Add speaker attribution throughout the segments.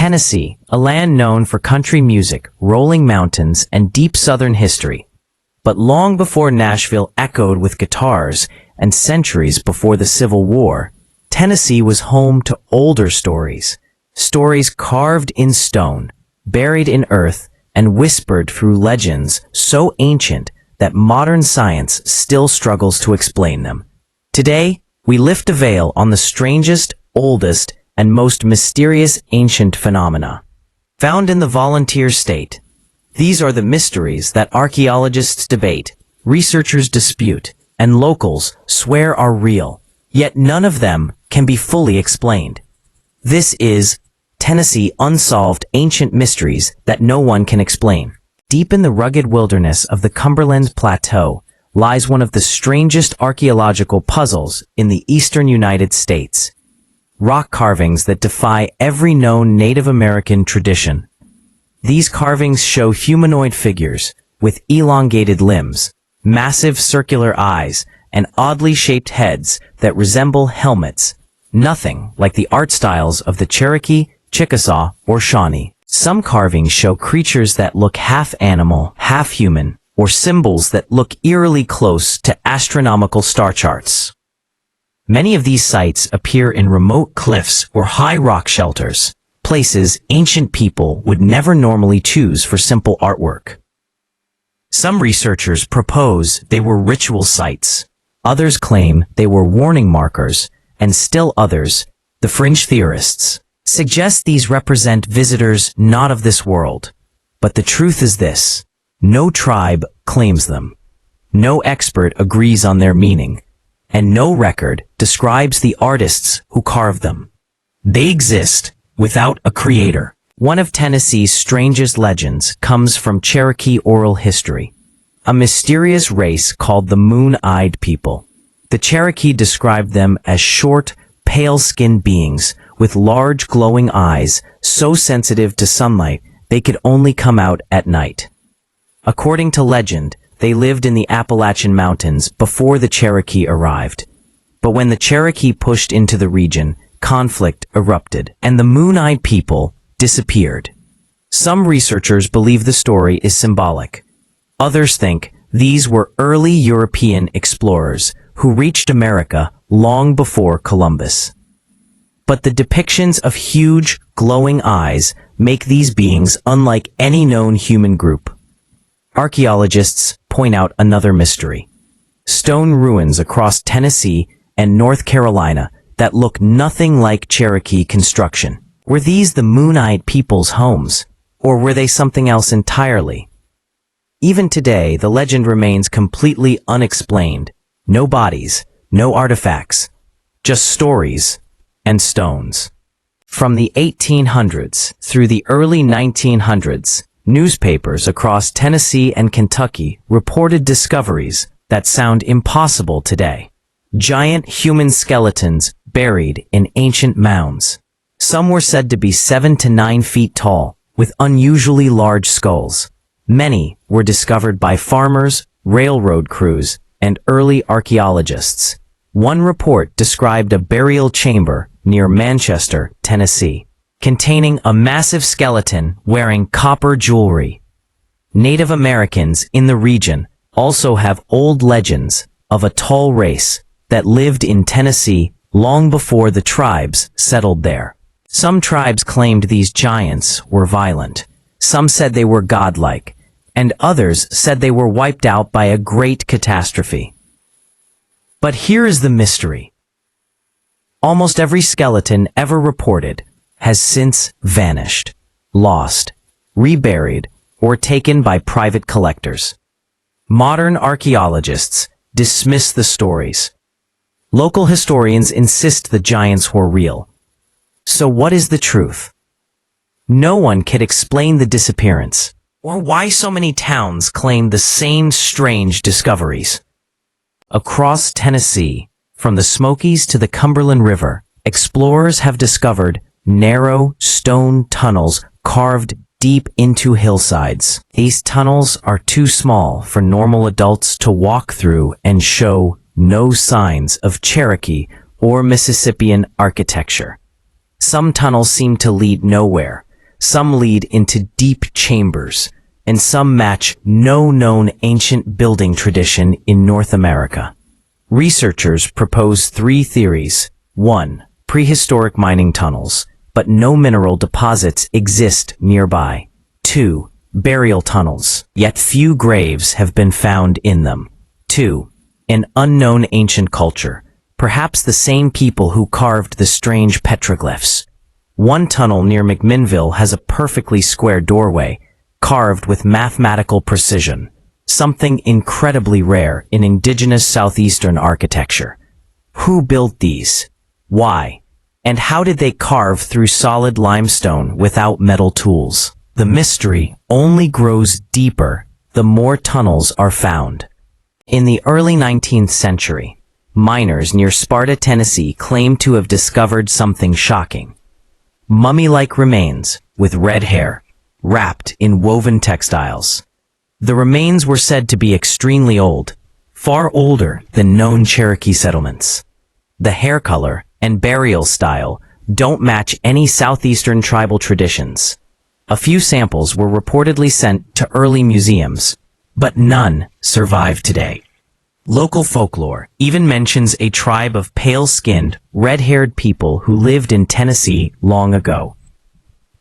Speaker 1: Tennessee, a land known for country music, rolling mountains, and deep Southern history. But long before Nashville echoed with guitars, and centuries before the Civil War, Tennessee was home to older stories. Stories carved in stone, buried in earth, and whispered through legends so ancient that modern science still struggles to explain them. Today, we lift a veil on the strangest, oldest, and most mysterious ancient phenomena. Found in the volunteer state, these are the mysteries that archaeologists debate, researchers dispute, and locals swear are real, yet none of them can be fully explained. This is Tennessee Unsolved Ancient Mysteries That No One Can Explain. Deep in the rugged wilderness of the Cumberland Plateau lies one of the strangest archaeological puzzles in the eastern United States. Rock carvings that defy every known Native American tradition. These carvings show humanoid figures with elongated limbs, massive circular eyes, and oddly shaped heads that resemble helmets, nothing like the art styles of the Cherokee, Chickasaw, or Shawnee. Some carvings show creatures that look half animal, half human, or symbols that look eerily close to astronomical star charts. Many of these sites appear in remote cliffs or high rock shelters, places ancient people would never normally choose for simple artwork. Some researchers propose they were ritual sites, others claim they were warning markers, and still others, the fringe theorists, suggest these represent visitors not of this world. But the truth is this: no tribe claims them, no expert agrees on their meaning, and no record describes the artists who carved them. They exist without a creator. One of Tennessee's strangest legends comes from Cherokee oral history, a mysterious race called the Moon-Eyed People. The Cherokee described them as short, pale-skinned beings with large glowing eyes so sensitive to sunlight they could only come out at night. According to legend, they lived in the Appalachian Mountains before the Cherokee arrived. But when the Cherokee pushed into the region, conflict erupted, and the Moon-Eyed People disappeared. Some researchers believe the story is symbolic. Others think these were early European explorers who reached America long before Columbus. But the depictions of huge, glowing eyes make these beings unlike any known human group. Archaeologists point out another mystery: stone ruins across Tennessee and North Carolina that look nothing like Cherokee construction. Were these the Moon-Eyed People's homes, or were they something else entirely? Even today, the legend remains completely unexplained. No bodies, no artifacts, just stories and stones. From the 1800s through the early 1900s, newspapers across Tennessee and Kentucky reported discoveries that sound impossible today. Giant human skeletons buried in ancient mounds. Some were said to be 7 to 9 feet tall, with unusually large skulls. Many were discovered by farmers, railroad crews, and early archaeologists. One report described a burial chamber near Manchester, Tennessee, containing a massive skeleton wearing copper jewelry. Native Americans in the region also have old legends of a tall race that lived in Tennessee long before the tribes settled there. Some tribes claimed these giants were violent. Some said they were godlike, and others said they were wiped out by a great catastrophe. But here is the mystery. Almost every skeleton ever reported has since vanished, lost, reburied, or taken by private collectors. Modern archaeologists dismiss the stories. Local historians insist the giants were real. So what is the truth? No one can explain the disappearance, or why so many towns claim the same strange discoveries. Across Tennessee, from the Smokies to the Cumberland River, explorers have discovered narrow stone tunnels carved deep into hillsides. These tunnels are too small for normal adults to walk through and show no signs of Cherokee or Mississippian architecture. Some tunnels seem to lead nowhere, some lead into deep chambers, and some match no known ancient building tradition in North America. Researchers propose 3 theories. 1. Prehistoric mining tunnels, but no mineral deposits exist nearby. 2. Burial tunnels, yet few graves have been found in them. 2. An unknown ancient culture, perhaps the same people who carved the strange petroglyphs. One tunnel near McMinnville has a perfectly square doorway, carved with mathematical precision, something incredibly rare in indigenous southeastern architecture. Who built these? Why? And how did they carve through solid limestone without metal tools? The mystery only grows deeper the more tunnels are found. In the early 19th century, miners near Sparta, Tennessee claimed to have discovered something shocking. Mummy-like remains with red hair, wrapped in woven textiles. The remains were said to be extremely old, far older than known Cherokee settlements. The hair color and burial style don't match any southeastern tribal traditions. A few samples were reportedly sent to early museums, but none survive today. Local folklore even mentions a tribe of pale-skinned, red-haired people who lived in Tennessee long ago.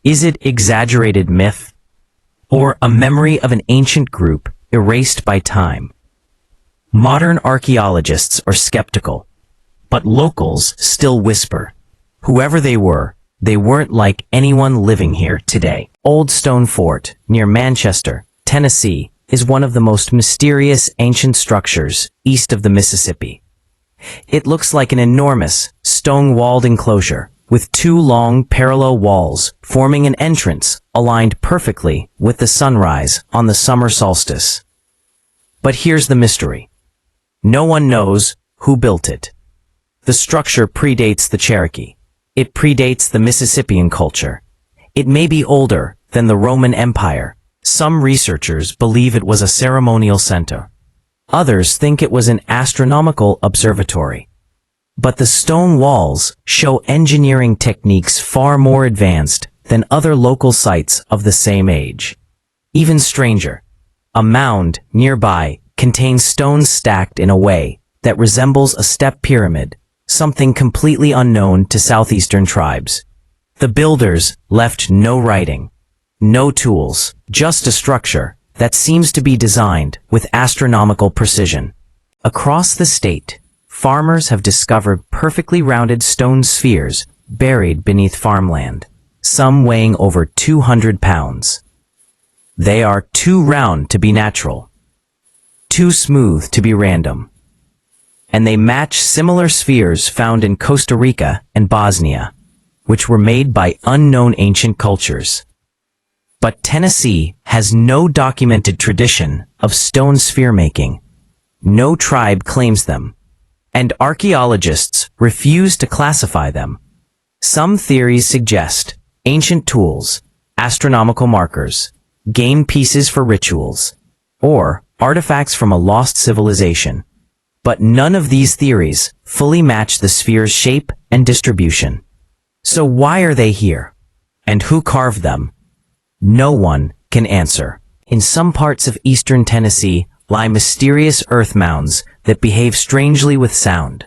Speaker 1: Is it exaggerated myth? Or a memory of an ancient group erased by time? Modern archaeologists are skeptical, but locals still whisper. Whoever they weren't like anyone living here today. Old Stone Fort, near Manchester, Tennessee, is one of the most mysterious ancient structures east of the Mississippi. It looks like an enormous, stone-walled enclosure, with 2 long, parallel walls forming an entrance aligned perfectly with the sunrise on the summer solstice. But here's the mystery. No one knows who built it. The structure predates the Cherokee. It predates the Mississippian culture. It may be older than the Roman Empire. Some researchers believe it was a ceremonial center. Others think it was an astronomical observatory. But the stone walls show engineering techniques far more advanced than other local sites of the same age. Even stranger, a mound nearby contains stones stacked in a way that resembles a step pyramid, something completely unknown to southeastern tribes. The builders left no writing, no tools, just a structure that seems to be designed with astronomical precision. Across the state, farmers have discovered perfectly rounded stone spheres buried beneath farmland, some weighing over 200 pounds. They are too round to be natural, too smooth to be random, and they match similar spheres found in Costa Rica and Bosnia, which were made by unknown ancient cultures. But Tennessee has no documented tradition of stone sphere making. No tribe claims them, and archaeologists refuse to classify them. Some theories suggest ancient tools, astronomical markers, game pieces for rituals, or artifacts from a lost civilization. But none of these theories fully match the sphere's shape and distribution. So why are they here? And who carved them? No one can answer. In some parts of eastern Tennessee lie mysterious earth mounds that behave strangely with sound.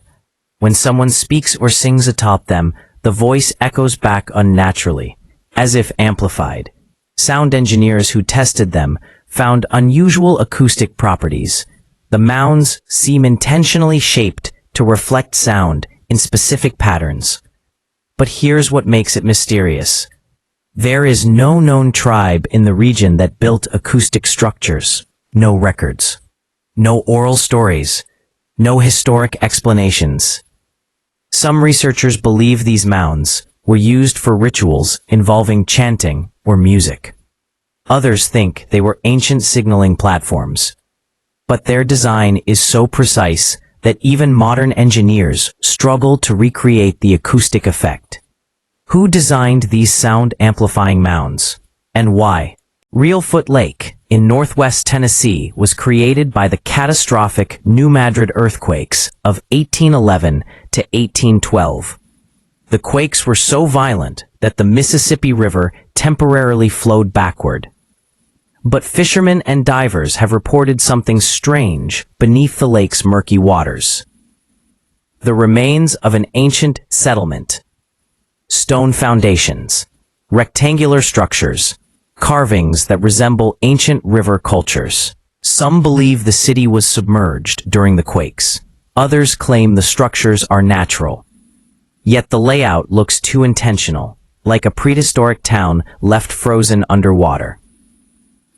Speaker 1: When someone speaks or sings atop them, the voice echoes back unnaturally, as if amplified. Sound engineers who tested them found unusual acoustic properties. The mounds seem intentionally shaped to reflect sound in specific patterns. But here's what makes it mysterious. There is no known tribe in the region that built acoustic structures. No records. No oral stories. No historic explanations. Some researchers believe these mounds were used for rituals involving chanting or music. Others think they were ancient signaling platforms. But their design is so precise that even modern engineers struggle to recreate the acoustic effect. Who designed these sound-amplifying mounds? And why? Reelfoot Lake in northwest Tennessee was created by the catastrophic New Madrid earthquakes of 1811 to 1812. The quakes were so violent that the Mississippi River temporarily flowed backward. But fishermen and divers have reported something strange beneath the lake's murky waters. The remains of an ancient settlement. Stone foundations, rectangular structures, carvings that resemble ancient river cultures. Some believe the city was submerged during the quakes. Others claim the structures are natural. Yet the layout looks too intentional, like a prehistoric town left frozen underwater.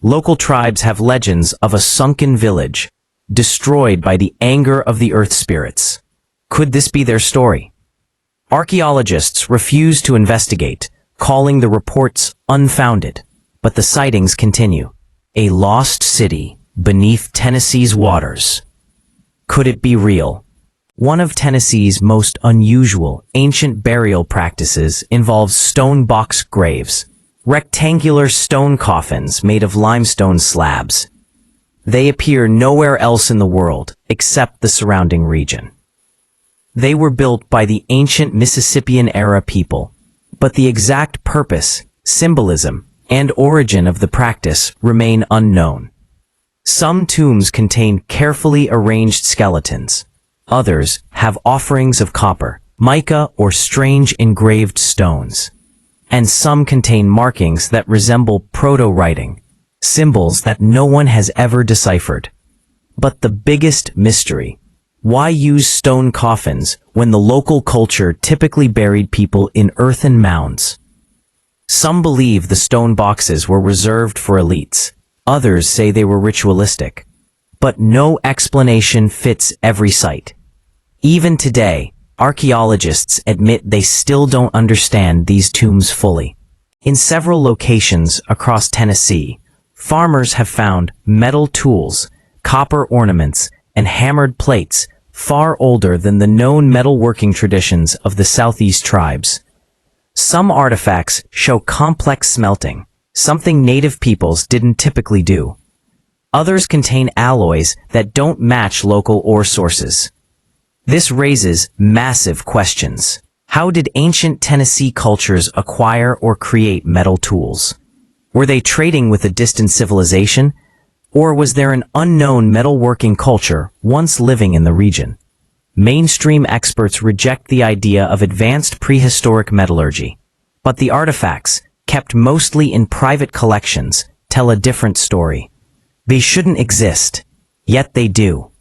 Speaker 1: Local tribes have legends of a sunken village, destroyed by the anger of the earth spirits. Could this be their story? Archaeologists refuse to investigate, calling the reports unfounded. But the sightings continue. A lost city beneath Tennessee's waters. Could it be real? One of Tennessee's most unusual ancient burial practices involves stone box graves, rectangular stone coffins made of limestone slabs. They appear nowhere else in the world except the surrounding region. They were built by the ancient Mississippian-era people, but the exact purpose, symbolism, and origin of the practice remain unknown. Some tombs contain carefully arranged skeletons. Others have offerings of copper, mica, or strange engraved stones. And some contain markings that resemble proto-writing, symbols that no one has ever deciphered. But the biggest mystery: why use stone coffins when the local culture typically buried people in earthen mounds? Some believe the stone boxes were reserved for elites. Others say they were ritualistic. But no explanation fits every site. Even today, archaeologists admit they still don't understand these tombs fully. In several locations across Tennessee, farmers have found metal tools, copper ornaments, and hammered plates far older than the known metalworking traditions of the Southeast tribes. Some artifacts show complex smelting, something native peoples didn't typically do. Others contain alloys that don't match local ore sources. This raises massive questions. How did ancient Tennessee cultures acquire or create metal tools? Were they trading with a distant civilization? Or was there an unknown metalworking culture once living in the region? Mainstream experts reject the idea of advanced prehistoric metallurgy. But the artifacts, kept mostly in private collections, tell a different story. They shouldn't exist, yet they do.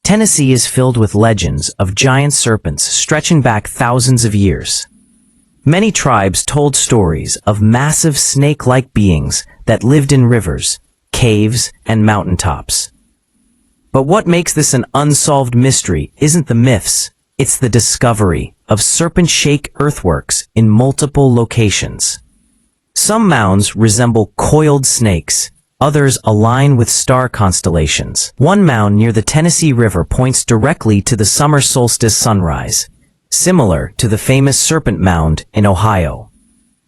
Speaker 1: Tennessee is filled with legends of giant serpents stretching back thousands of years. Many tribes told stories of massive snake-like beings that lived in rivers, caves, and mountaintops. But what makes this an unsolved mystery isn't the myths, it's the discovery of serpent-shaped earthworks in multiple locations. Some mounds resemble coiled snakes, others align with star constellations. One mound near the Tennessee River points directly to the summer solstice sunrise, similar to the famous Serpent Mound in Ohio.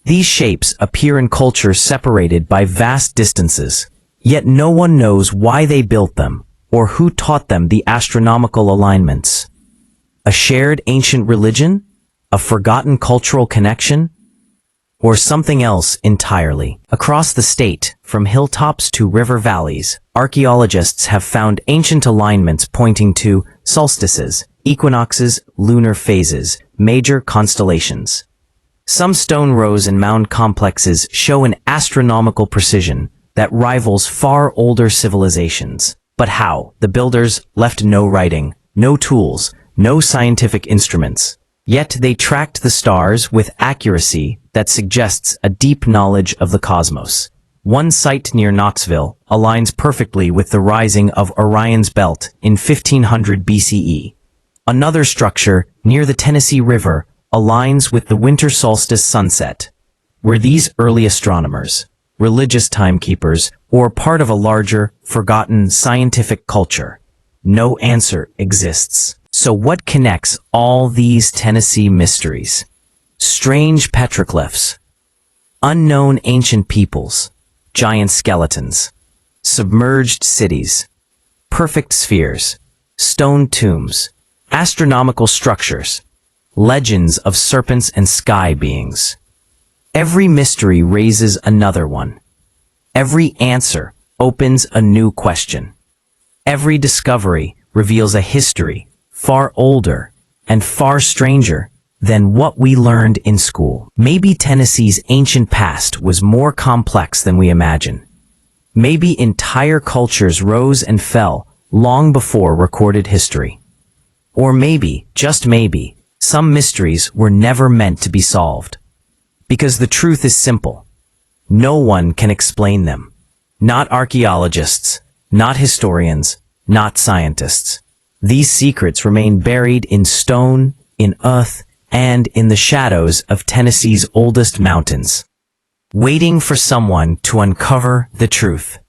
Speaker 1: These shapes appear in cultures separated by vast distances, yet no one knows why they built them or who taught them the astronomical alignments. A shared ancient religion? A forgotten cultural connection? Or something else entirely? Across the state, from hilltops to river valleys, archaeologists have found ancient alignments pointing to solstices, equinoxes, lunar phases, major constellations. Some stone rows and mound complexes show an astronomical precision that rivals far older civilizations. But how? The builders left no writing, no tools, no scientific instruments. Yet they tracked the stars with accuracy that suggests a deep knowledge of the cosmos. One site near Knoxville aligns perfectly with the rising of Orion's belt in 1500 BCE. Another structure near the Tennessee River aligns with the winter solstice sunset. Were these early astronomers, religious timekeepers, or part of a larger, forgotten scientific culture? No answer exists. So what connects all these Tennessee mysteries? Strange petroglyphs, unknown ancient peoples, giant skeletons, submerged cities, perfect spheres, stone tombs, astronomical structures, legends of serpents and sky beings. Every mystery raises another one. Every answer opens a new question. Every discovery reveals a history far older and far stranger than what we learned in school. Maybe Tennessee's ancient past was more complex than we imagine. Maybe entire cultures rose and fell long before recorded history. Or maybe, just maybe, some mysteries were never meant to be solved. Because the truth is simple. No one can explain them. Not archaeologists, not historians, not scientists. These secrets remain buried in stone, in earth, and in the shadows of Tennessee's oldest mountains, waiting for someone to uncover the truth.